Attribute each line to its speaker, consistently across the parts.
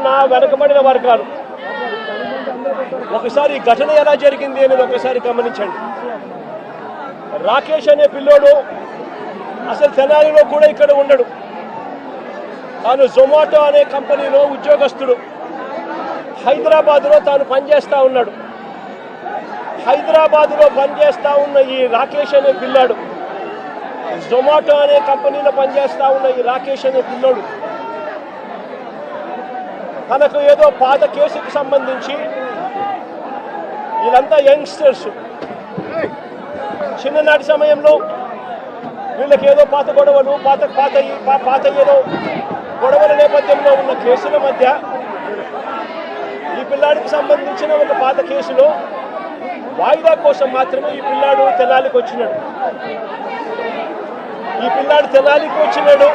Speaker 1: ఉన్న వెనకబడిన వర్గాలు. ఒకసారి ఈ ఘటన ఎలా జరిగింది అనేది ఒకసారి గమనించండి. రాకేష్ అనే పిల్లోడు అసలు తెనాలిలో కూడా ఇక్కడ ఉండడు. తాను జొమాటో అనే కంపెనీలో ఉద్యోగస్తుడు. హైదరాబాద్లో తాను పనిచేస్తూ ఉన్నాడు. హైదరాబాద్లో పనిచేస్తూ ఉన్న ఈ రాకేష్ అనే పిల్లాడు, జొమాటో అనే కంపెనీలో పనిచేస్తూ ఉన్న ఈ రాకేష్ అనే పిల్లోడు తనకు ఏదో పాత కేసుకు సంబంధించి, వీళ్ళంతా యంగ్స్టర్స్, చిన్ననాటి సమయంలో వీళ్ళకి ఏదో పాత గొడవలు, పాత ఏదో గొడవల నేపథ్యంలో ఉన్న కేసుల మధ్య ఈ పిల్లాడికి సంబంధించిన ఒక పాత కేసులో వాయిదా కోసం మాత్రమే ఈ పిల్లాడు తెనాలికి వచ్చినాడు. ఈ పిల్లాడు తెనాలికి వచ్చినాడు,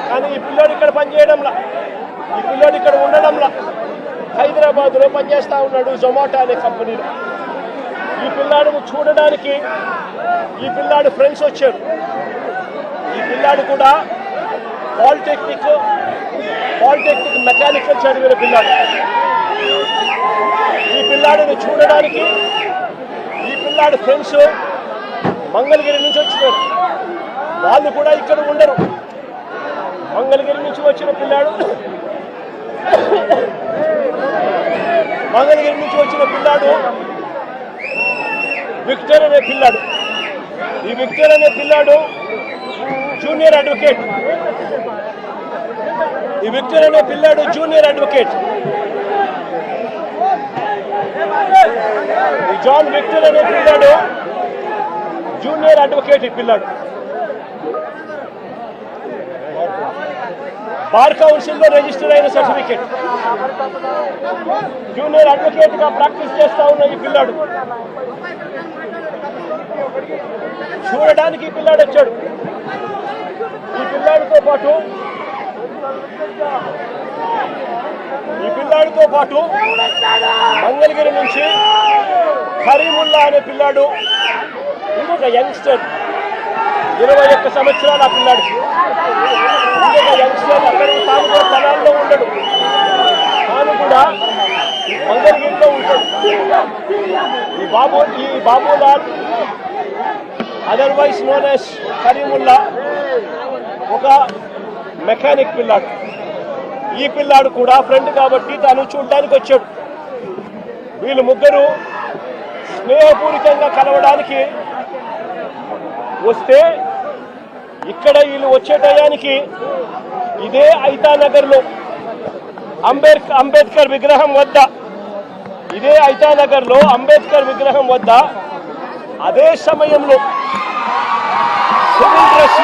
Speaker 1: కానీ ఈ పిల్లాడు ఇక్కడ పనిచేయడంలా, ఈ పిల్లాడు ఇక్కడ ఉండడంలా. హైదరాబాద్లో పనిచేస్తూ ఉన్నాడు జొమాటో అనే కంపెనీలో. ఈ పిల్లాడిని చూడడానికి ఈ పిల్లాడు ఫ్రెండ్స్ వచ్చారు. ఈ పిల్లాడు కూడా పాలిటెక్నిక్ మెకానికల్ చదివిన పిల్లాడు. ఈ పిల్లాడిని చూడడానికి ఈ పిల్లాడు ఫ్రెండ్స్ మంగళగిరి నుంచి వచ్చినారు. వాళ్ళు కూడా ఇక్కడ ఉండరు. మంగళగిరి నుంచి వచ్చిన పిల్లాడు విక్టర్ అనే పిల్లాడు. ఈ విక్టర్ అనే పిల్లాడు జూనియర్ అడ్వకేట్. ఈ విక్టర్ అనే పిల్లాడు జూనియర్ అడ్వకేట్. ఈ జాన్ విక్టర్ అనే పిల్లాడు జూనియర్ అడ్వకేట్. ఈ పిల్లాడు బార్ కౌన్సిల్లో రిజిస్టర్ అయిన సర్టిఫికేట్. జూనియర్ అడ్వకేట్ గా ప్రాక్టీస్ చేస్తా ఉన్న ఈ పిల్లాడు చూడడానికి ఈ పిల్లాడు వచ్చాడు. ఈ పిల్లాడితో పాటు మంగళగిరి నుంచి కరీముల్లా అనే పిల్లాడు, ఇంకొక యంగ్స్టర్, 21 సంవత్సరాలు. ఆ పిల్లాడికి ఇంకొక యంగ్స్టర్ అక్కడికి తాను కూడా తెనాల్లో ఉండడు, తాను కూడా మంగళగిరిలో ఉంటాడు. ఈ Babulal otherwise known as Karimulla ఒక మెకానిక్ పిల్లాడు. ఈ పిల్లాడు కూడా ఫ్రెండ్ కాబట్టి తాను చూడడానికి వచ్చాడు. వీళ్ళు ముగ్గురు స్నేహపూరితంగా కలవడానికి వస్తే ఇక్కడ వీళ్ళు వచ్చే టయానికి ఇదే ఐతానగర్లో అంబేద్కర్ విగ్రహం వద్ద అదే సమయంలో సివిల్ డ్రెస్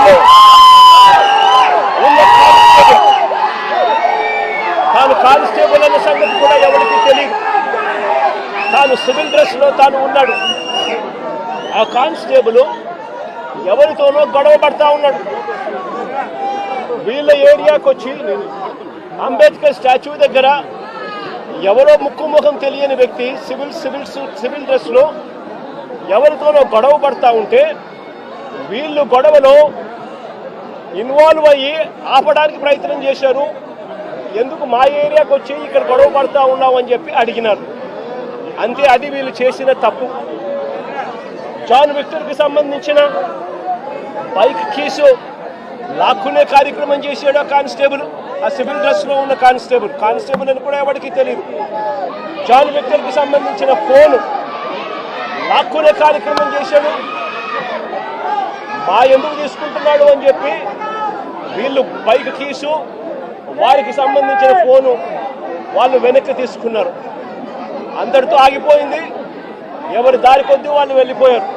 Speaker 1: లో ఉన్న తాను కానిస్టేబుల్ అన్న సంగతి కూడా ఎవరికి తెలియదు. తాను సివిల్ డ్రెస్ లో తాను ఉన్నాడు. ఆ కానిస్టేబుల్ ఎవరితోనో గొడవ పడతా ఉన్నాడు. వీళ్ళ ఏరియాకి వచ్చి అంబేద్కర్ స్టాచ్యూ దగ్గర ఎవరో ముఖం తెలియని వ్యక్తి సివిల్ డ్రెస్ లో ఎవరితోనో గొడవ పడతా ఉంటే వీళ్ళు గొడవలో ఇన్వాల్వ్ అయ్యి ఆపడానికి ప్రయత్నం చేశారు. ఎందుకు మా ఏరియాకి వచ్చి ఇక్కడ గొడవ పడతా ఉన్నావు అని చెప్పి అడిగినారు. అంతే, అది వీళ్ళు చేసిన తప్పు. జాన్ విక్టర్కి సంబంధించిన బైక్ కీసు లాక్కునే కార్యక్రమం చేశాడు ఆ కానిస్టేబుల్. ఆ సివిల్ డ్రెస్ లో ఉన్న కానిస్టేబుల్ అని కూడా ఎవరికి తెలియదు. జాన్ విక్టర్కి సంబంధించిన ఫోను లాక్కునే కార్యక్రమం చేశాడు. మా ఎందుకు తీసుకుంటున్నాడు అని చెప్పి వీళ్ళు బైక్ కీసు, వారికి సంబంధించిన ఫోను వాళ్ళు వెనక్కి తీసుకున్నారు. అందరితో ఆగిపోయింది. ఎవరి దారి కొద్దీ వాళ్ళు వెళ్ళిపోయారు.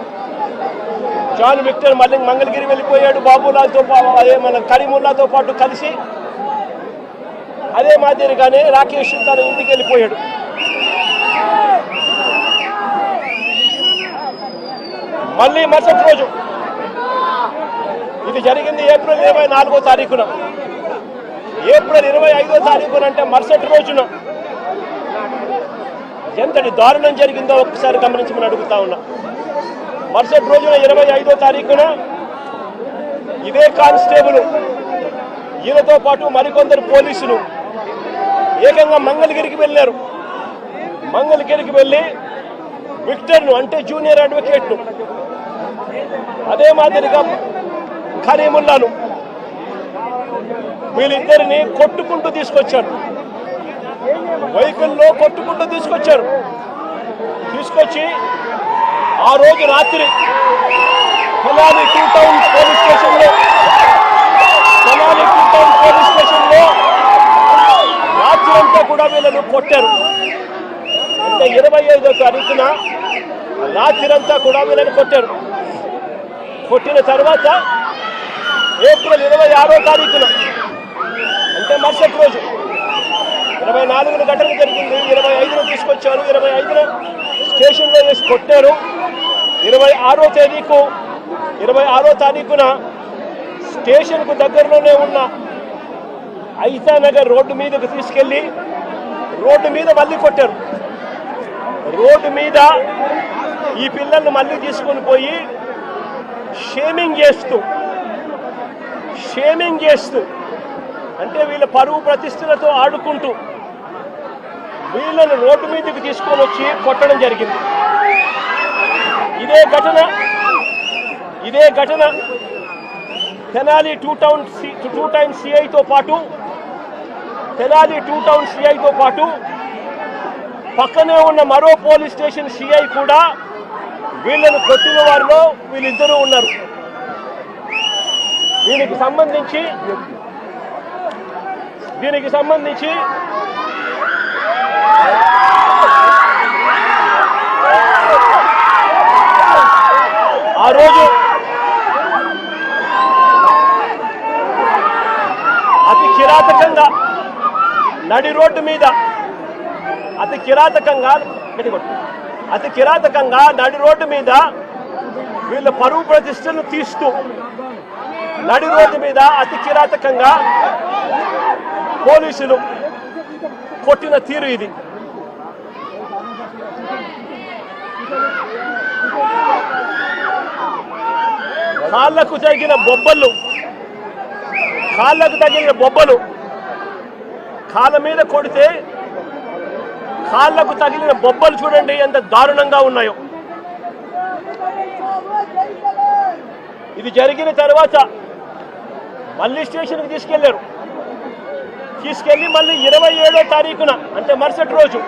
Speaker 1: జాన్ విక్టర్ మళ్ళీ మంగళగిరి వెళ్ళిపోయాడు. బాబులాల్తో అదే మన కరీముల్లాతో పాటు కలిసి అదే మాదిరిగానే రాకేష్ తన ఇంటికి వెళ్ళిపోయాడు. మళ్ళీ మరుసటి రోజు, ఇది జరిగింది ఏప్రిల్ 24వ తారీఖున. ఏప్రిల్ 25వ తారీఖున అంటే మరుసటి రోజున ఎంతటి దారుణం జరిగిందో ఒక్కసారి గమనించమని అడుగుతా ఉన్నా. మరుసటి రోజున 25వ తారీఖున ఇదే కానిస్టేబుల్ ఈయనతో పాటు మరికొందరు పోలీసులు ఏకంగా మంగళగిరికి వెళ్ళారు. మంగళగిరికి వెళ్ళి విక్టర్ను అంటే జూనియర్ అడ్వకేట్ను, అదే మాదిరిగా కరీముల్లాను, వీళ్ళిద్దరిని కొట్టుకుంటూ తీసుకొచ్చారు. వెహికల్లో కొట్టుకుంటూ తీసుకొచ్చి ఆ రోజు రాత్రి తెనాలి టూ టౌన్ పోలీస్ స్టేషన్లో రాత్రి అంతా కూడా వీళ్ళను కొట్టారు. అంటే 25వ తారీఖున రాత్రి అంతా కూడా వీళ్ళని కొట్టారు. కొట్టిన తర్వాత ఏప్రిల్ 26వ తారీఖున అంటే మరుసటి రోజు 24న ఘటన జరిగింది. 25న తీసుకొచ్చారు. 25న స్టేషన్లో వేసి కొట్టారు. 26వ తారీఖున స్టేషన్కు దగ్గరలోనే ఉన్న ఐతానగర్ రోడ్డు మీదకు తీసుకెళ్లి రోడ్డు మీద మళ్ళీ కొట్టారు. రోడ్డు మీద ఈ పిల్లల్ని మళ్ళీ తీసుకొని పోయి షేమింగ్ చేస్తూ అంటే వీళ్ళ పరువు ప్రతిష్టలతో ఆడుకుంటూ వీళ్ళను రోడ్డు మీదకి తీసుకొని వచ్చి కొట్టడం జరిగింది. ఇదే ఘటన తెనాలి టూ టౌన్ సిఐతో పాటు పక్కనే ఉన్న మరో పోలీస్ స్టేషన్ సిఐ కూడా వీళ్ళను కొట్టిన వారిలో వీళ్ళిద్దరూ ఉన్నారు. దీనికి సంబంధించి ఆ రోజు అతి కిరాతకంగా నడి రోడ్డు మీద అతి కిరాతకంగా నడి రోడ్డు మీద వీళ్ళ పరువు ప్రతిష్టను తీస్తూ నడి రోడ్డు మీద అతి కిరాతకంగా పోలీసులు కొట్టిన తీరు ఇది. కాళ్ళకు తగిన బొబ్బలు కాళ్ళ మీద కొడితే కాళ్ళకు తగిలిన బొబ్బలు చూడండి ఎంత దారుణంగా ఉన్నాయో. ఇది జరిగిన తర్వాత మళ్ళీ స్టేషన్కి తీసుకెళ్లి మళ్ళీ 27వ తారీఖున అంటే మరుసటి రోజు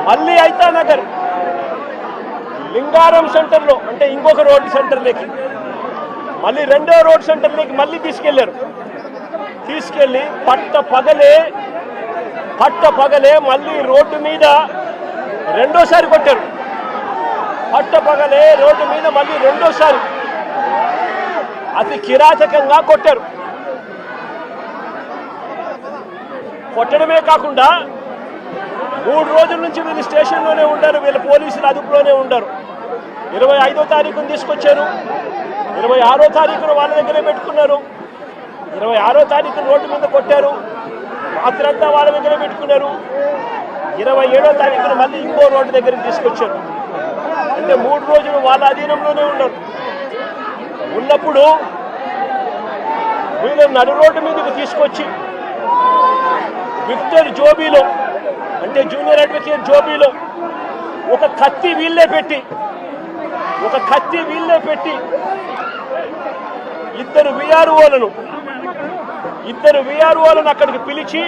Speaker 1: మళ్ళీ ఐతానగర్ లింగారం సెంటర్లో అంటే ఇంకొక రోడ్ సెంటర్లోకి మళ్ళీ రెండో రోడ్ సెంటర్లోకి మళ్ళీ తీసుకెళ్లి పట్ట పగలే మళ్ళీ రోడ్డు మీద రెండోసారి కొట్టారు. రోడ్డు మీద మళ్ళీ రెండోసారి అతి కిరాతకంగా కొట్టారు. కొట్టడమే కాకుండా 3 రోజుల నుంచి వీళ్ళు స్టేషన్లోనే ఉంటారు. వీళ్ళ పోలీసులు అదుపులోనే ఉంటారు. 25వ తారీఖున తీసుకొచ్చారు. 26వ తారీఖున వాళ్ళ దగ్గరే పెట్టుకున్నారు. 26వ తారీఖున రోడ్డు మీద కొట్టారు. రాత్రంతా వాళ్ళ దగ్గరే పెట్టుకున్నారు. 27వ తారీఖున మళ్ళీ ఇంకో రోడ్డు దగ్గరికి తీసుకొచ్చారు. అంటే 3 రోజులు వాళ్ళ అధీనంలోనే ఉన్నప్పుడు వీళ్ళు నడు రోడ్డు మీదకి తీసుకొచ్చి విక్టర్ జోబీలో అంటే జూనియర్ అడ్వకేట్ జోబీలో ఒక కత్తి వీళ్ళే పెట్టి ఇద్దరు విఆర్ఓలను అక్కడికి పిలిచి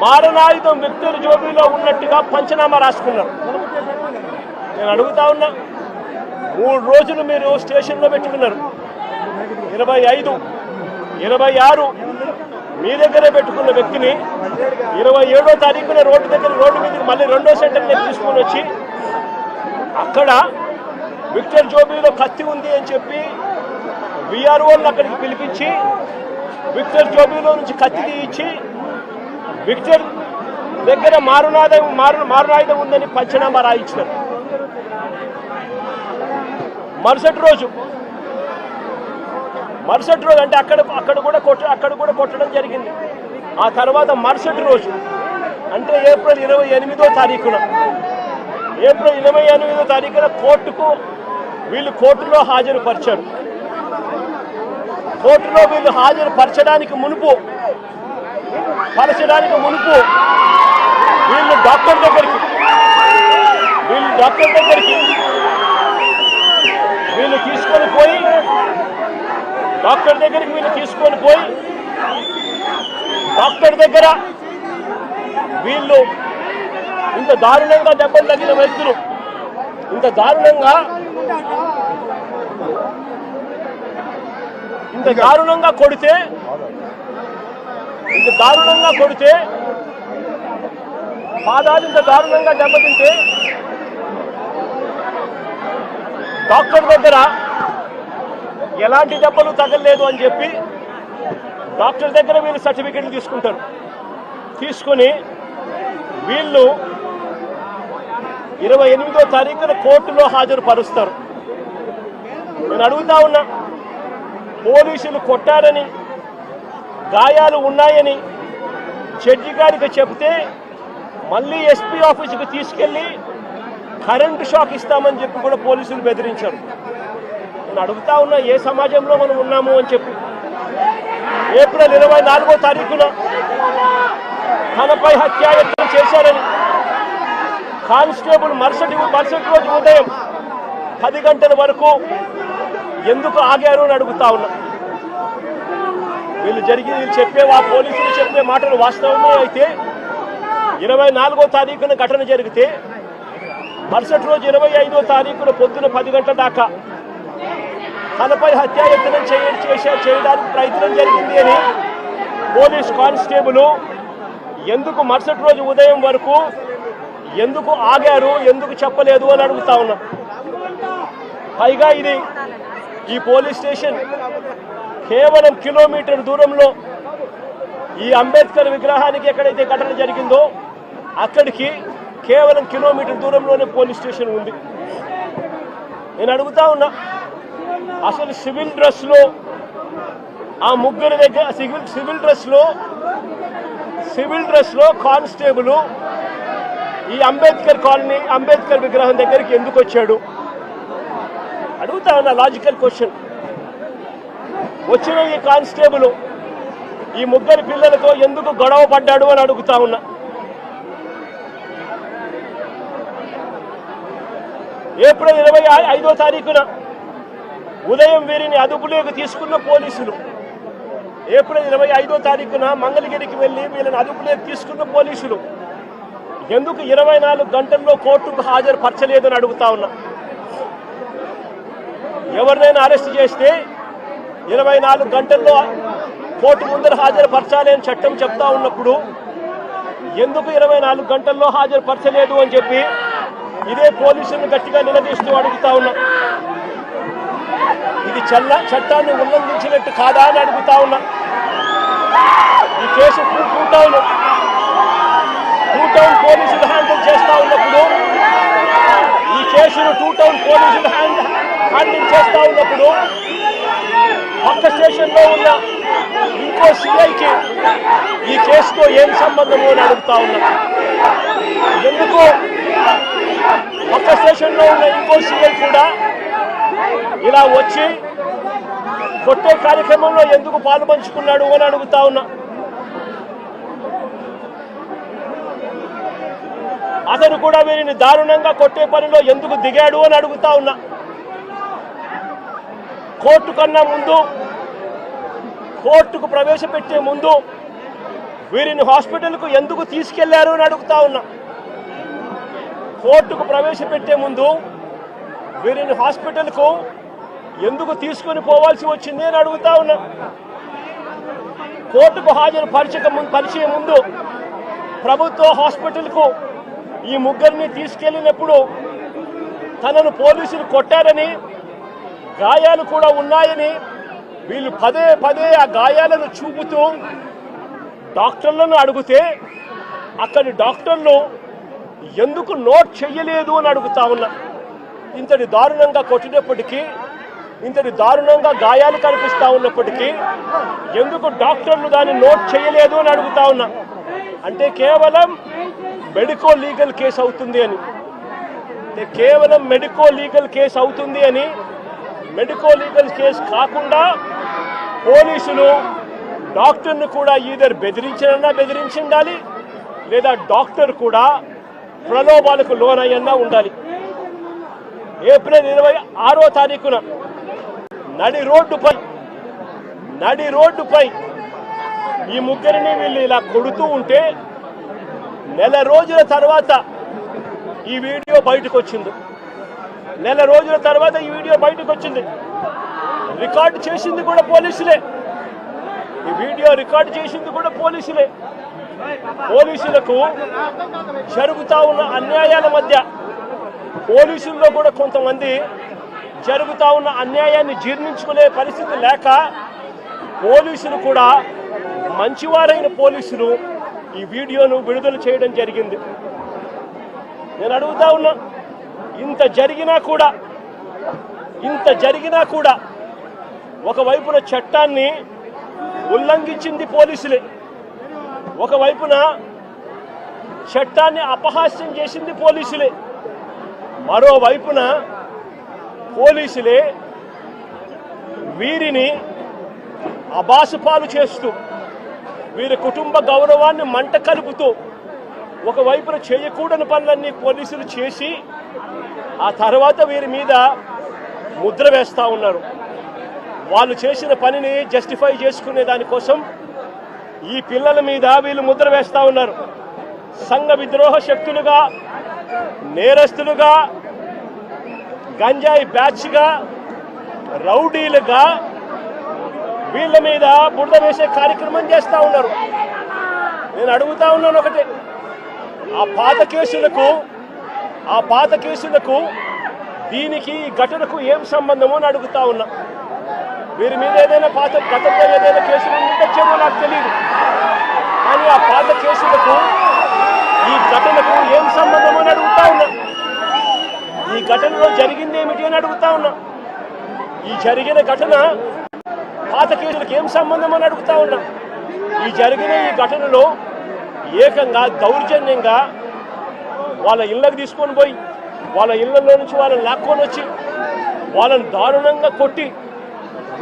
Speaker 1: మారణాయుధం విక్టర్ జోబీలో ఉన్నట్టుగా పంచనామా రాసుకున్నారు. నేను అడుగుతా ఉన్నా, 3 రోజులు మీరు స్టేషన్లో పెట్టుకున్నారు. 25, 26 మీ దగ్గరే పెట్టుకున్న వ్యక్తిని 27వ తారీఖున రోడ్డు మీదకి మళ్ళీ రెండో సెంటర్లోకి తీసుకొని వచ్చి అక్కడ విక్టర్ జోబీలో కత్తి ఉంది అని చెప్పి విఆర్ఓలను అక్కడికి పిలిపించి విక్టర్ జోబీలో నుంచి కత్తి తీయించి విక్టర్ దగ్గర మారణాయుధం ఉందని పంచనామా రాయించినారు. మరుసటి రోజు అంటే అక్కడ కూడా కొట్టడం జరిగింది. ఆ తర్వాత మరుసటి రోజు అంటే ఏప్రిల్ 28వ తారీఖున వీళ్ళు కోర్టులో హాజరుపరిచారు. కోర్టులో వీళ్ళు హాజరు పరచడానికి మునుపు వీళ్ళు డాక్టర్ దగ్గరికి వీళ్ళు తీసుకొని పోయి డాక్టర్ దగ్గర వీళ్ళు ఇంత దారుణంగా దెబ్బలు తగిన వ్యక్తులు ఇంత దారుణంగా కొడితే పాదాలు ఇంత దారుణంగా దెబ్బతింటే డాక్టర్ దగ్గర ఎలాంటి దెబ్బలు తగలలేదు అని చెప్పి డాక్టర్ దగ్గర వీళ్ళు సర్టిఫికెట్లు తీసుకొని వీళ్ళు 28వ తారీఖున కోర్టులో హాజరు పరుస్తారు. నేను అడుగుతా ఉన్నా, పోలీసులు కొట్టారని గాయాలు ఉన్నాయని జడ్జి గారికి చెప్తే మళ్ళీ ఎస్పీ ఆఫీసుకు తీసుకెళ్లి కరెంటు షాక్ ఇస్తామని చెప్పి కూడా పోలీసులు బెదిరించారు. నేను అడుగుతా ఉన్నా, ఏ సమాజంలో మనం ఉన్నాము అని చెప్పి. ఏప్రిల్ 24వ తారీఖున తనపై హత్యాయత్నం చేశారని కానిస్టేబుల్ మరుసటి రోజు ఉదయం 10 గంటల వరకు ఎందుకు ఆగారు అని అడుగుతా ఉన్నా. వీళ్ళు పోలీసులు చెప్పే మాటలు వాస్తవమే అయితే 24వ తారీఖున ఘటన జరిగితే మరుసటి రోజు 25వ తారీఖున పొద్దున 10 గంటల దాకా తనపై హత్యాయత్నం చేయడానికి ప్రయత్నం జరిగింది అని పోలీస్ కానిస్టేబుల్ ఎందుకు మరుసటి రోజు ఉదయం వరకు ఎందుకు ఆగారు, ఎందుకు చెప్పలేదు అని అడుగుతా ఉన్నా. పైగా ఈ పోలీస్ స్టేషన్ కేవలం కిలోమీటర్ దూరంలో ఈ అంబేద్కర్ విగ్రహానికి ఎక్కడైతే ఘటన జరిగిందో అక్కడికి కేవలం కిలోమీటర్ దూరంలోనే పోలీస్ స్టేషన్ ఉంది. నేను అడుగుతా ఉన్నా, అసలు సివిల్ డ్రెస్లో ఆ ముగ్గురు దగ్గర సివిల్ డ్రెస్లో కానిస్టేబుల్ ఈ అంబేద్కర్ విగ్రహం దగ్గరికి ఎందుకు వచ్చాడు అడుగుతా ఉన్నా. Logical question. వచ్చిన ఈ కానిస్టేబుల్ ఈ ముగ్గురు పిల్లలతో ఎందుకు గొడవ పడ్డాడు అని అడుగుతా ఉన్నా. ఏప్రిల్ 25వ తారీఖున ఉదయం వీరిని అదుపులోకి తీసుకున్న పోలీసులు, ఏప్రిల్ 25వ తారీఖున మంగళగిరికి వెళ్ళి వీళ్ళని అదుపులోకి తీసుకున్న పోలీసులు ఎందుకు 24 గంటల్లో కోర్టుకు హాజరు పరచలేదని అడుగుతా ఉన్నా. ఎవరినైనా అరెస్ట్ చేస్తే 24 గంటల్లో కోర్టు ముందర హాజరు పరచాలి అని చట్టం చెప్తా ఉన్నప్పుడు ఎందుకు 24 గంటల్లో హాజరు పరచలేదు అని చెప్పి ఇదే పోలీసులను గట్టిగా నిలదీస్తూ అడుగుతా ఉన్నా. ఇది చట్టాన్ని ఉల్లంఘించినట్టు కాదా అని అడుగుతా ఉన్నా. ఈ కేసు టూ టౌన్ పోలీసులు హ్యాండిల్ చేస్తా ఉన్నప్పుడు ఈ కేసును టూ టౌన్ పోలీసులు హ్యాండిల్ చేస్తా ఉన్నప్పుడు పక్క స్టేషన్లో ఉన్న ఇంకో సిఐకి ఈ కేసుతో ఏం సంబంధము అని అడుగుతా ఉన్నా. ఎందుకు పక్క స్టేషన్లో ఉన్న ఇంకో సిఐ కూడా ఇలా వచ్చి కొట్టే కార్యక్రమంలో ఎందుకు పాల్పంచుకున్నాడు అని అడుగుతా ఉన్నా. అతను కూడా వీరిని దారుణంగా కొట్టే పనిలో ఎందుకు దిగాడు అని అడుగుతా ఉన్నా. కోర్టుకు ప్రవేశపెట్టే ముందు వీరిని హాస్పిటల్కు ఎందుకు తీసుకెళ్లారు అని అడుగుతా ఉన్నా. కోర్టుకు ప్రవేశపెట్టే ముందు వీరిని హాస్పిటల్కు ఎందుకు తీసుకొని పోవాల్సి వచ్చింది అని అడుగుతా ఉన్నా. కోర్టుకు హాజరు పరిచే ముందు ప్రభుత్వ హాస్పిటల్కు ఈ ముగ్గురిని తీసుకెళ్లినప్పుడు తనను పోలీసులు కొట్టారని, గాయాలు కూడా ఉన్నాయని వీళ్ళు పదే ఆ గాయాలను చూపుతూ డాక్టర్లను అడిగితే అక్కడి డాక్టర్లు ఎందుకు నోట్ చెయ్యలేదు అని అడుగుతా ఉన్నా. ఇంతటి దారుణంగా కొట్టినప్పటికీ, ఇంతటి దారుణంగా గాయాలు కనిపిస్తా ఉన్నప్పటికీ ఎందుకు డాక్టర్లు దాన్ని నోట్ చేయలేదు అని అడుగుతా ఉన్నా. అంటే కేవలం మెడికో లీగల్ కేసు అవుతుంది అని, మెడికో లీగల్ కేసు కాకుండా పోలీసులు డాక్టర్ను కూడా ఈధర్ బెదిరించాలి, లేదా డాక్టర్ కూడా ప్రలోభాలకు లోనయ్యన్నా ఉండాలి. ఏప్రిల్ 26వ తారీఖున నడి రోడ్డుపై ఈ ముగ్గురిని వీళ్ళు ఇలా కొడుతూ ఉంటే నెల రోజుల తర్వాత ఈ వీడియో బయటకు వచ్చింది. రికార్డు చేసింది కూడా పోలీసులే. ఈ వీడియో రికార్డు చేసింది కూడా పోలీసులే. పోలీసులకు జరుగుతా ఉన్న అన్యాయాల మధ్య పోలీసుల్లో కూడా కొంతమంది జరుగుతా ఉన్న అన్యాయాన్ని జీర్ణించుకునే పరిస్థితి లేక పోలీసులు కూడా, మంచివారైన పోలీసులు ఈ వీడియోను విడుదల చేయడం జరిగింది. నేను అడుగుతా ఉన్నా, ఇంత జరిగినా కూడా ఒకవైపున చట్టాన్ని ఉల్లంఘించింది పోలీసులే, ఒకవైపున చట్టాన్ని అపహాస్యం చేసింది పోలీసులే, మరోవైపున పోలీసులే వీరిని అబాసుపాలు చేస్తూ, వీరి కుటుంబ గౌరవాన్ని మంట కలుపుతూ, ఒకవైపున చేయకూడని పనులన్నీ పోలీసులు చేసి ఆ తర్వాత వీరి మీద ముద్ర వేస్తూ ఉన్నారు. వాళ్ళు చేసిన పనిని జస్టిఫై చేసుకునే దానికోసం ఈ పిల్లల మీద వీళ్ళు ముద్ర వేస్తూ ఉన్నారు. సంఘ విద్రోహ శక్తులుగా, నేరస్తులుగా, గంజాయి బ్యాచ్గా, రౌడీలుగా వీళ్ళ మీద బురద వేసే కార్యక్రమం చేస్తూ ఉన్నారు. నేను అడుగుతా ఉన్నాను ఒకటే, ఆ పాత కేసులకు దీనికి ఈ ఘటనకు ఏం సంబంధమో అని అడుగుతా ఉన్నా. వీరి మీద ఏదైనా గతంలో ఏదైనా కేసులు ఉండొచ్చేమో నాకు తెలియదు, కానీ ఆ పాత కేసులకు ఈ ఘటనకు ఏం సంబంధమో అని అడుగుతా ఉన్నా. ఈ ఘటనలో జరిగింది ఏమిటి అని అడుగుతా ఉన్నా. ఈ జరిగిన ఘటన పాత కేసులకు ఏం సంబంధం అని అడుగుతా ఉన్నా. ఈ ఘటనలో ఏకంగా దౌర్జన్యంగా వాళ్ళ ఇళ్ళకి తీసుకొని పోయి, వాళ్ళ ఇళ్లలో నుంచి వాళ్ళని లాక్కొని వచ్చి, వాళ్ళని దారుణంగా కొట్టి,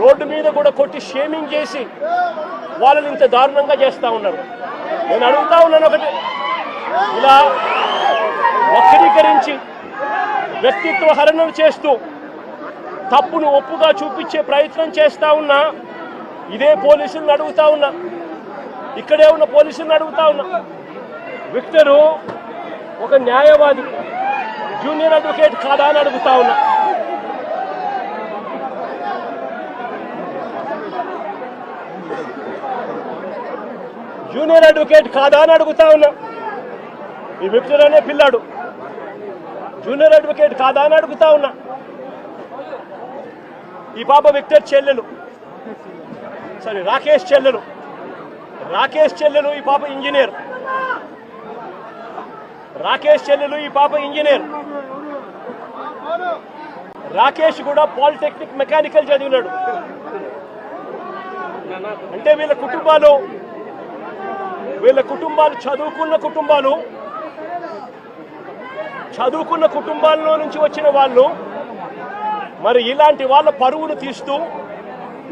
Speaker 1: రోడ్డు మీద కూడా కొట్టి షేమింగ్ చేసి వాళ్ళని ఇంత దారుణంగా చేస్తూ ఉన్నారు. నేను అడుగుతా ఉన్నాను ఒకటి, ఇలా వక్రీకరించి వ్యక్తిత్వ హరణం చేస్తూ తప్పును ఒప్పుగా చూపించే ప్రయత్నం చేస్తూ ఉన్నా ఇదే పోలీసులను అడుగుతా ఉన్నా, ఇక్కడే ఉన్న పోలీసులను అడుగుతా ఉన్నా. విక్టరు ఒక న్యాయవాది, జూనియర్ అడ్వకేట్ కాదా అని అడుగుతా ఉన్నా. జూనియర్ అడ్వకేట్ కాదా అని అడుగుతా ఉన్నా. ఈ విక్టర్ అనే పిల్లాడు జూనియర్ అడ్వకేట్ కాదా అని అడుగుతా ఉన్నా. ఈ పాప విక్టర్ చెల్లెలు, రాకేష్ చెల్లెలు, ఈ పాప ఇంజనీర్. రాకేష్ కూడా పాలిటెక్నిక్ మెకానికల్ చదివినాడు. అంటే వీళ్ళ కుటుంబాలు చదువుకున్న కుటుంబాల్లో నుంచి వచ్చిన వాళ్ళు మరి ఇలాంటి వాళ్ళ పరువును తీస్తూ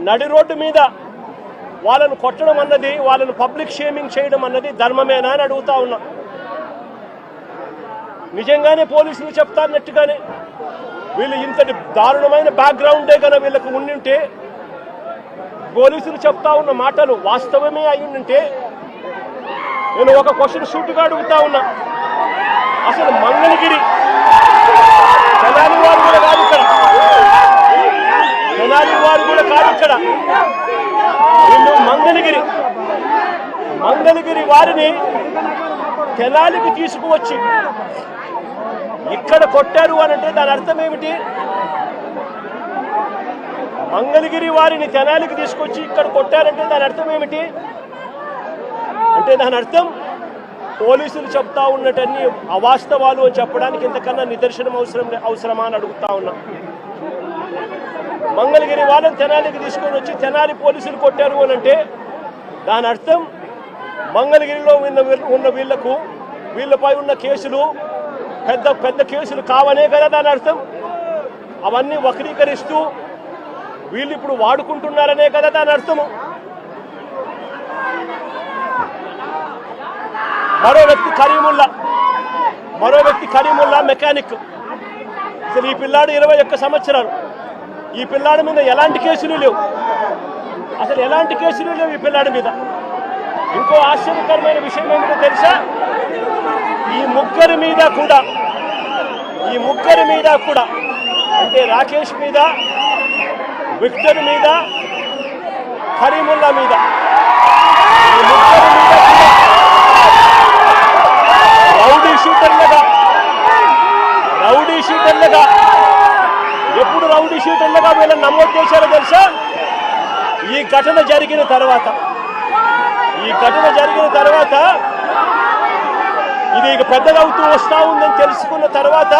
Speaker 1: నడి రోడ్డు మీద వాళ్ళను కొట్టడం అన్నది, వాళ్ళను పబ్లిక్ షేమింగ్ చేయడం అన్నది ధర్మమేనా అని అడుగుతా ఉన్నా. నిజంగానే పోలీసులు చెప్తారన్నట్టుగానే వీళ్ళు ఇంతటి దారుణమైన బ్యాక్గ్రౌండే కనుక వీళ్ళకు ఉండింటే, పోలీసులు చెప్తా ఉన్న మాటలు వాస్తవమే అయ్యుంటే, నేను ఒక క్వశ్చన్ సూటుగా అడుగుతా ఉన్నా. అసలు మంగళగిరి తెనాలి వారు కూడా కాదు ఇక్కడ, వీళ్ళు మంగళగిరి వారిని తెనాలికి తీసుకువచ్చి ఇక్కడ కొట్టారు అనంటే దాని అర్థం ఏమిటి? మంగళగిరి వారిని తెనాలికి తీసుకొచ్చి ఇక్కడ కొట్టారంటే దాని అర్థం ఏమిటి? అంటే దాని అర్థం పోలీసులు చెప్తా ఉన్నటన్ని అవాస్తవాలు అని చెప్పడానికి ఇంతకన్నా నిదర్శనం అవసరమా అని అడుగుతా ఉన్నా. మంగళగిరి వాళ్ళని తెనాలికి తీసుకొని వచ్చి తెనాలి పోలీసులు కొట్టారు అని అంటే దాని అర్థం మంగళగిరిలో ఉన్న వీళ్ళపై ఉన్న కేసులు పెద్ద కేసులు కావనే కదా దాని అర్థం. అవన్నీ వక్రీకరిస్తూ వీళ్ళు ఇప్పుడు వాడుకుంటున్నారనే కదా దాని అర్థము. మరో వ్యక్తి కరీముల్లా మెకానిక్. అసలు ఈ పిల్లాడు 21 సంవత్సరాలు. ఈ పిల్లాడి మీద ఎలాంటి కేసులు లేవు, అసలు ఎలాంటి కేసులు లేవు ఈ పిల్లాడి మీద. ఇంకో ఆశ్చర్యకరమైన విషయం ఏమిటో తెలుసా, ఈ ముగ్గురి మీద కూడా అంటే రాకేష్ మీద, విక్టర్ మీద, కరీముల్లా మీద, ఈ ముగ్గురి మీద కూడా రౌడీ షీటర్లుగా ఎప్పుడు రౌడీ షీటర్లుగా వీళ్ళని నమోదు చేశారో తెలుసా, ఈ ఘటన జరిగిన తర్వాత ఇది ఇక పెద్దగా అవుతూ వస్తూ ఉందని తెలుసుకున్న తర్వాత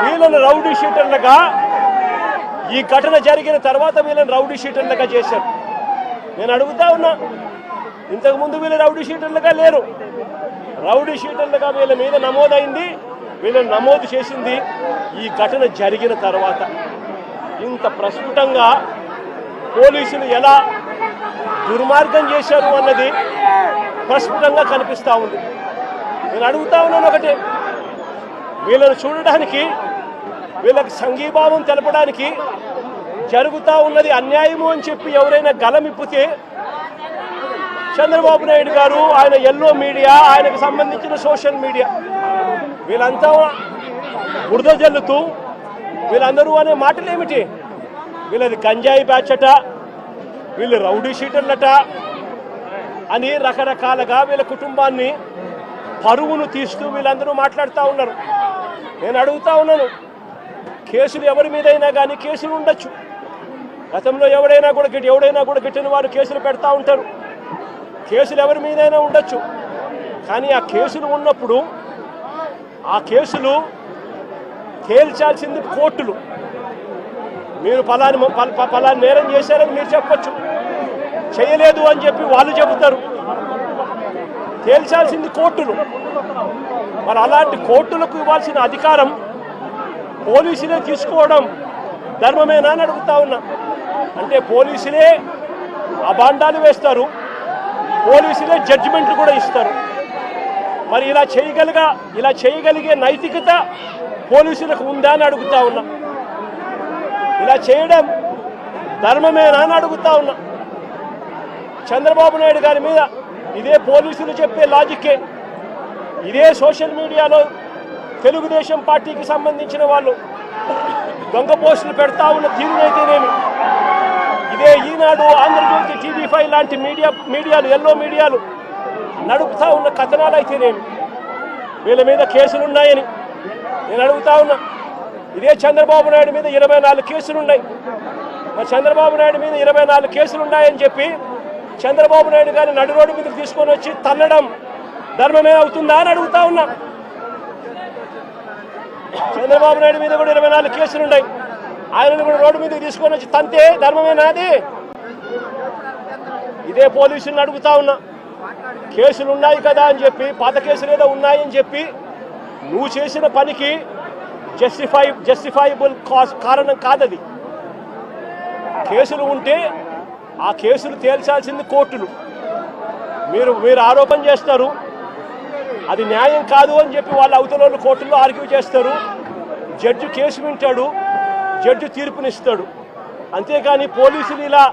Speaker 1: వీళ్ళని రౌడీ షీటర్లుగా, ఈ ఘటన జరిగిన తర్వాత వీళ్ళని రౌడీ షీటర్లుగా చేశారు. నేను అడుగుతా ఉన్నా, ఇంతకుముందు వీళ్ళు రౌడీ షీటర్లుగా లేరు. రౌడీ షీటర్లుగా వీళ్ళ మీద నమోదైంది, వీళ్ళని నమోదు చేసింది ఈ ఘటన జరిగిన తర్వాత. ఇంత ప్రస్ఫుటంగా పోలీసులు ఎలా దుర్మార్గం చేశారు అన్నది ప్రస్ఫుటంగా కనిపిస్తూ ఉంది. నేను అడుగుతా ఉన్నాను ఒకటే, వీళ్ళని చూడడానికి, వీళ్ళకి సంఘీభావం తెలపడానికి జరుగుతూ ఉన్నది అన్యాయము అని చెప్పి ఎవరైనా గలమిప్పితే చంద్రబాబు నాయుడు గారు, ఆయన ఎల్లో మీడియా, ఆయనకు సంబంధించిన సోషల్ మీడియా వీళ్ళంతా బురద జల్లుతూ వీళ్ళందరూ అనే మాటలు ఏమిటి, వీళ్ళది గంజాయి బ్యాచ్ అట, వీళ్ళు రౌడీ షీటర్లట అని రకరకాలుగా వీళ్ళ కుటుంబాన్ని పరువును తీస్తూ వీళ్ళందరూ మాట్లాడుతూ ఉన్నారు. నేను అడుగుతా ఉన్నాను, కేసులు ఎవరి మీదైనా కానీ కేసులు ఉండొచ్చు. గతంలో ఎవడైనా కూడా గిట్టిన వారు కేసులు పెడతా ఉంటారు. కేసులు ఎవరి మీదైనా ఉండొచ్చు. కానీ ఆ కేసులు ఉన్నప్పుడు ఆ కేసులు తేల్చాల్సింది కోర్టులు. మీరు పలాని నేరం చేశారని మీరు చెప్పచ్చు, చేయలేదు అని చెప్పి వాళ్ళు చెబుతారు. తేల్చాల్సింది కోర్టులు. మరి అలాంటి కోర్టులకు ఇవ్వాల్సిన అధికారం పోలీసులే తీసుకోవడం ధర్మమేనా అని అడుగుతా ఉన్నా. అంటే పోలీసులే అబాండాలు వేస్తారు, పోలీసులే జడ్జిమెంట్లు కూడా ఇస్తారు. మరి ఇలా చేయగలిగే నైతికత పోలీసులకు ఉందా అని అడుగుతా ఉన్నా. ఇలా చేయడం ధర్మమేనా అని అడుగుతా ఉన్నా. చంద్రబాబు నాయుడు గారి మీద ఇదే పోలీసులు చెప్పే లాజిక్కే, ఇదే సోషల్ మీడియాలో తెలుగుదేశం పార్టీకి సంబంధించిన వాళ్ళు దొంగ పోస్టులు పెడతా ఉన్న తీరునైతేనేమి, ఇదే ఈనాడు, ఆంధ్రజ్యోతి, TV5 లాంటి మీడియాలు, ఎల్లో మీడియాలు నడుపుతా ఉన్న కథనాలు అయితేనేమి, వీళ్ళ మీద కేసులున్నాయని నేను అడుగుతా ఉన్నా. ఇదే చంద్రబాబు నాయుడు మీద 24 కేసులున్నాయి. మరి చంద్రబాబు నాయుడు మీద 24 కేసులున్నాయని చెప్పి చంద్రబాబు నాయుడు గారిని నడి రోడ్డు మీదకి తీసుకొని వచ్చి తన్నడం ధర్మమే అవుతుందా అని అడుగుతా ఉన్నా. చంద్రబాబు నాయుడు మీద కూడా 24 కేసులున్నాయి. ఆయనను కూడా రోడ్డు మీదకి తీసుకొని వచ్చి తంతే ధర్మమేనాది? ఇదే పోలీసులను అడుగుతా ఉన్నా. కేసులు ఉన్నాయి కదా అని చెప్పి, పాత కేసులు ఏదో ఉన్నాయని చెప్పి నువ్వు చేసిన పనికి జస్టిఫైబుల్ కారణం కాదది. కేసులు ఉంటే ఆ కేసులు తేల్చాల్సింది కోర్టులు. మీరు ఆరోపణ చేస్తారు, అది న్యాయం కాదు అని చెప్పి వాళ్ళ అవతల కోర్టుల్లో ఆర్గ్యూ చేస్తారు. జడ్జి కేసు వింటాడు, జడ్జి తీర్పునిస్తాడు. అంతేకాని పోలీసులు ఇలా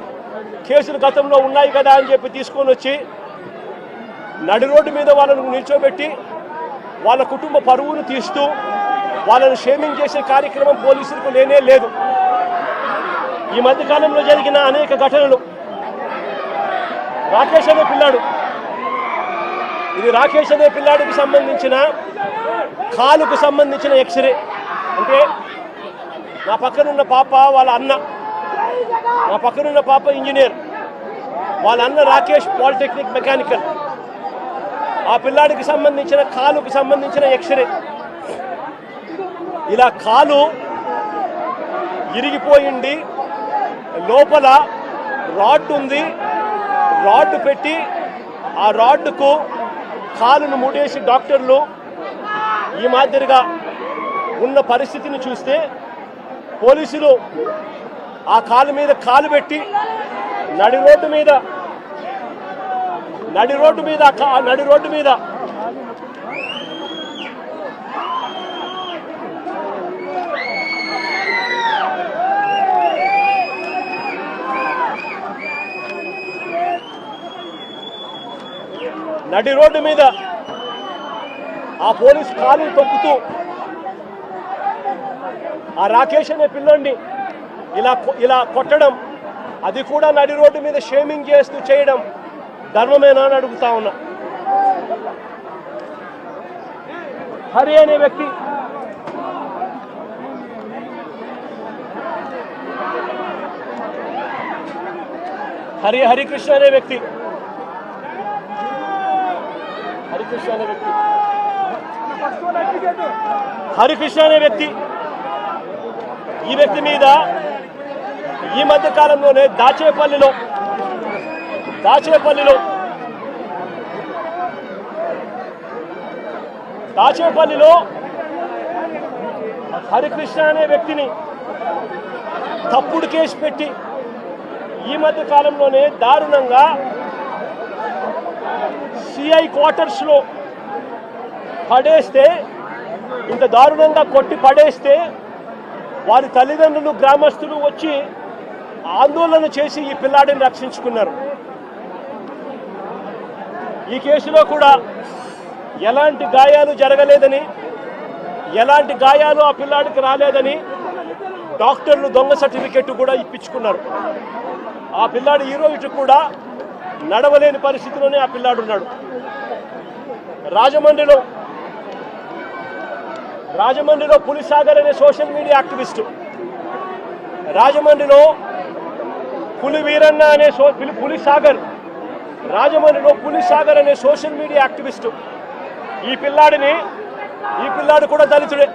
Speaker 1: కేసులు గతంలో ఉన్నాయి కదా అని చెప్పి తీసుకొని వచ్చి నడి రోడ్డు మీద వాళ్ళను నిల్చోబెట్టి వాళ్ళ కుటుంబ పరువును తీస్తూ వాళ్ళను షేమింగ్ చేసే కార్యక్రమం పోలీసులకు లేనే లేదు. ఈ మధ్యకాలంలో జరిగిన అనేక ఘటనలు, రాకేష్ అనే పిల్లాడు, ఇది రాకేష్ అనే పిల్లాడికి సంబంధించిన కాలుకు సంబంధించిన ఎక్స్రే. అంటే నా పక్కనున్న పాప వాళ్ళ అన్న, నా పక్కనున్న పాప ఇంజనీర్, వాళ్ళ అన్న రాకేష్ పాలిటెక్నిక్ మెకానికల్. ఆ పిల్లాడికి సంబంధించిన కాలుకు సంబంధించిన ఎక్స్రే. ఇలా కాలు ఇరిగిపోయింది, లోపల రాడ్ ఉంది, రాడ్ పెట్టి ఆ రాడ్కు కాలును ముడేసి డాక్టర్లు ఈ మాదిరిగా ఉన్న పరిస్థితిని చూస్తే పోలీసులు ఆ కాలు మీద కాలు పెట్టి నడి రోడ్డు మీద నడి రోడ్డు మీద ఆ పోలీస్ కాలు తొక్కుతూ ఆ రాకేష్ అనే పిల్లోడిని ఇలా కొట్టడం, అది కూడా నడి రోడ్డు మీద షేమింగ్ చేస్తూ చేయడం ధర్మమేనా అని అడుగుతా ఉన్నా. హరి అనే వ్యక్తి హరికృష్ణ అనే వ్యక్తి ఈ వ్యక్తి మీద ఈ మధ్య కాలంలోనే దాచేపల్లిలో హరికృష్ణ అనే వ్యక్తిని తప్పుడు కేసు పెట్టి ఈ మధ్య కాలంలోనే దారుణంగా సిఐ క్వార్టర్స్లో పడేస్తే, ఇంత దారుణంగా కొట్టి పడేస్తే వారి తల్లిదండ్రులు గ్రామస్తులు వచ్చి ఆందోళన చేసి ఈ పిల్లాడిని రక్షించుకున్నారు. ఈ కేసులో కూడా ఎలాంటి గాయాలు జరగలేదని, ఎలాంటి గాయాలు ఆ పిల్లాడికి రాలేదని డాక్టర్లు దొంగ సర్టిఫికెట్ కూడా ఇప్పించుకున్నారు. ఆ పిల్లాడు ఈ రోజు కూడా నడవలేని పరిస్థితిలోనే ఆ పిల్లాడు ఉన్నాడు. రాజమండ్రిలో పులిసాగర్ అనే సోషల్ మీడియా యాక్టివిస్టు, రాజమండ్రిలో పులిసాగర్ అనే సోషల్ మీడియా యాక్టివిస్టు ఈ పిల్లాడు కూడా దళితుడే.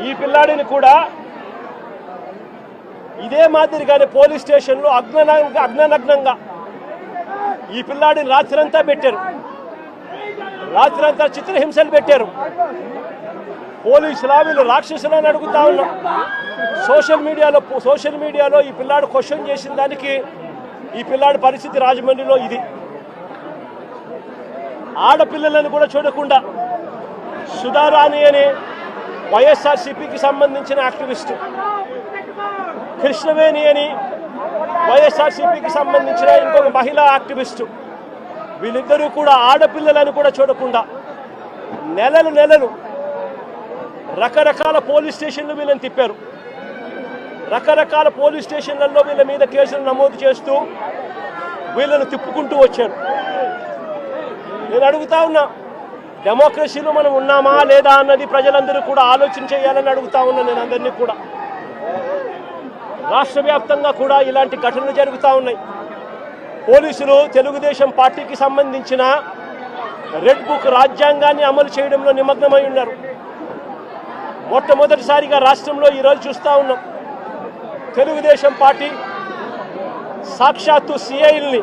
Speaker 1: ఈ పిల్లాడిని కూడా ఇదే మాదిరిగానే పోలీస్ స్టేషన్లో అగ్ననగ్నంగా ఈ పిల్లాడిని రాత్రంతా చిత్రహింసలు పెట్టారు. పోలీసులా వీళ్ళు రాక్షసులని అడుగుతా ఉన్నాం. సోషల్ మీడియాలో ఈ పిల్లాడు క్వశ్చన్ చేసిన దానికి ఈ పిల్లాడి పరిస్థితి రాజమండ్రిలో ఇది. ఆడపిల్లలను కూడా చూడకుండా సుధారాణి అనే వైఎస్ఆర్సీపీకి సంబంధించిన యాక్టివిస్టు, కృష్ణవేణి అని వైఎస్ఆర్సీపీకి సంబంధించిన ఇంకొక మహిళా యాక్టివిస్టు, వీళ్ళిద్దరూ కూడా ఆడపిల్లలను కూడా చూడకుండా నెలలు రకరకాల పోలీస్ స్టేషన్లు వీళ్ళని తిప్పారు. రకరకాల పోలీస్ స్టేషన్లలో వీళ్ళ మీద కేసులు నమోదు చేస్తూ వీళ్ళను తిప్పుకుంటూ వచ్చారు. నేను అడుగుతా ఉన్నా, డెమోక్రసీలో మనం ఉన్నామా లేదా అన్నది ప్రజలందరూ కూడా ఆలోచన చేయాలని అడుగుతా ఉన్నా. నేను అందరినీ కూడా, రాష్ట్ర వ్యాప్తంగా కూడా ఇలాంటి ఘటనలు జరుగుతూ ఉన్నాయి. పోలీసులు తెలుగుదేశం పార్టీకి సంబంధించిన రెడ్ బుక్ రాజ్యాంగాన్ని అమలు చేయడంలో నిమగ్నమై ఉన్నారు. మొట్టమొదటిసారిగా రాష్ట్రంలో ఈరోజు చూస్తూ ఉన్నాం. తెలుగుదేశం పార్టీ సాక్షాత్తు సిఐల్ని,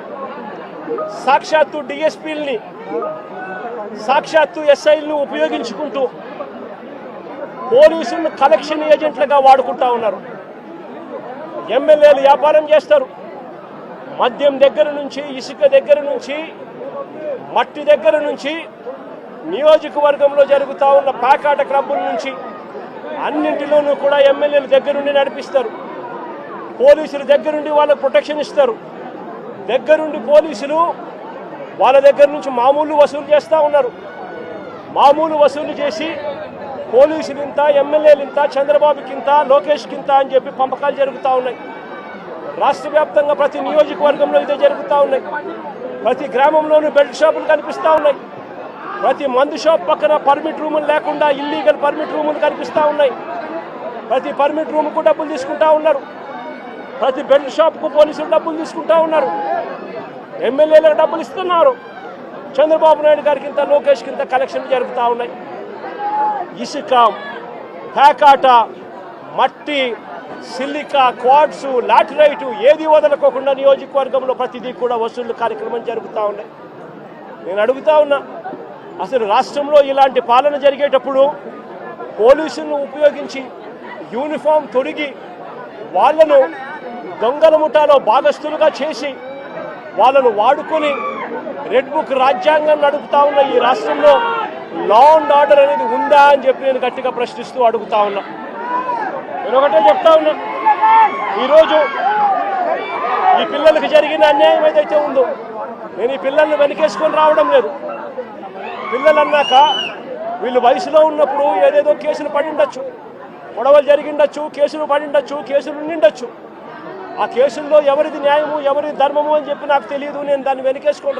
Speaker 1: సాక్షాత్తు డిఎస్పీల్ని, సాక్షాత్తు ఎస్ఐల్ని ఉపయోగించుకుంటూ పోలీసులను కలెక్షన్ ఏజెంట్లుగా వాడుకుంటా ఉన్నారు. ఎమ్మెల్యేలు వ్యాపారం చేస్తారు. మద్యం దగ్గర నుంచి, ఇసుక దగ్గర నుంచి, మట్టి దగ్గర నుంచి, నియోజకవర్గంలో జరుగుతూ ఉన్న ప్యాకాట క్లబ్బుల నుంచి అన్నింటిలోనూ కూడా ఎమ్మెల్యేల దగ్గరుండి నడిపిస్తారు. పోలీసుల దగ్గరుండి వాళ్ళకు ప్రొటెక్షన్ ఇస్తారు. దగ్గరుండి పోలీసులు వాళ్ళ దగ్గర నుంచి మామూలు వసూలు చేస్తూ ఉన్నారు. మామూలు వసూలు చేసి పోలీసులు ఇంత, ఎమ్మెల్యేలు ఇంత, చంద్రబాబుకి ఇంత, లోకేష్కి ఇంత అని చెప్పి పంపకాలు జరుగుతూ ఉన్నాయి. రాష్ట్ర వ్యాప్తంగా ప్రతి నియోజకవర్గంలో ఇదే జరుగుతూ ఉన్నాయి. ప్రతి గ్రామంలోనూ బెల్ట్ షాపులు కనిపిస్తూ ఉన్నాయి. ప్రతి మందు షాప్ పక్కన పర్మిట్ రూములు లేకుండా ఇల్లీగల్ పర్మిట్ రూములు కనిపిస్తూ ఉన్నాయి. ప్రతి పర్మిట్ రూమ్కు డబ్బులు తీసుకుంటా ఉన్నారు. ప్రతి బెల్ట్ షాప్కు పోలీసులు డబ్బులు తీసుకుంటా ఉన్నారు. ఎమ్మెల్యేలకు డబ్బులు ఇస్తున్నారు. చంద్రబాబు నాయుడు గారికి ఇంత, లోకేష్కి ఇంత కలెక్షన్లు జరుగుతూ ఉన్నాయి. ఇసుక, ప్యాకాట, మట్టి, సిలికా, క్వాడ్స్, లాటరైటు ఏది వదలకోకుండా నియోజకవర్గంలో ప్రతిదీ కూడా వసూళ్లు కార్యక్రమం జరుగుతూ ఉన్నాయి. నేను అడుగుతా ఉన్నా, అసలు రాష్ట్రంలో ఇలాంటి పాలన జరిగేటప్పుడు పోలీసులను ఉపయోగించి యూనిఫామ్ తొడిగి వాళ్ళను దొంగల ముఠాలో భాగస్థులుగా చేసి వాళ్ళను వాడుకొని రెడ్ బుక్ రాజ్యాంగం నడుపుతా ఉన్న ఈ రాష్ట్రంలో లా అండ్ ఆర్డర్ అనేది ఉందా అని చెప్పి నేను గట్టిగా ప్రశ్నిస్తూ అడుగుతా ఉన్నా. నేను ఒకటే చెప్తా ఉన్నా, ఈరోజు ఈ పిల్లలకు జరిగిన అన్యాయం ఏదైతే ఉందో నేను ఈ పిల్లల్ని వెనకేసుకొని రావడం లేదు. పిల్లలు అన్నాక వీళ్ళు వయసులో ఉన్నప్పుడు ఏదేదో కేసులు పడిండొచ్చు, గొడవలు జరిగిండొచ్చు, కేసులు పడిండొచ్చు, కేసులు ఉండిండొచ్చు. ఆ కేసుల్లో ఎవరిది న్యాయము ఎవరిది ధర్మము అని చెప్పి నాకు తెలియదు. నేను దాన్ని వెనకేసుకోండి.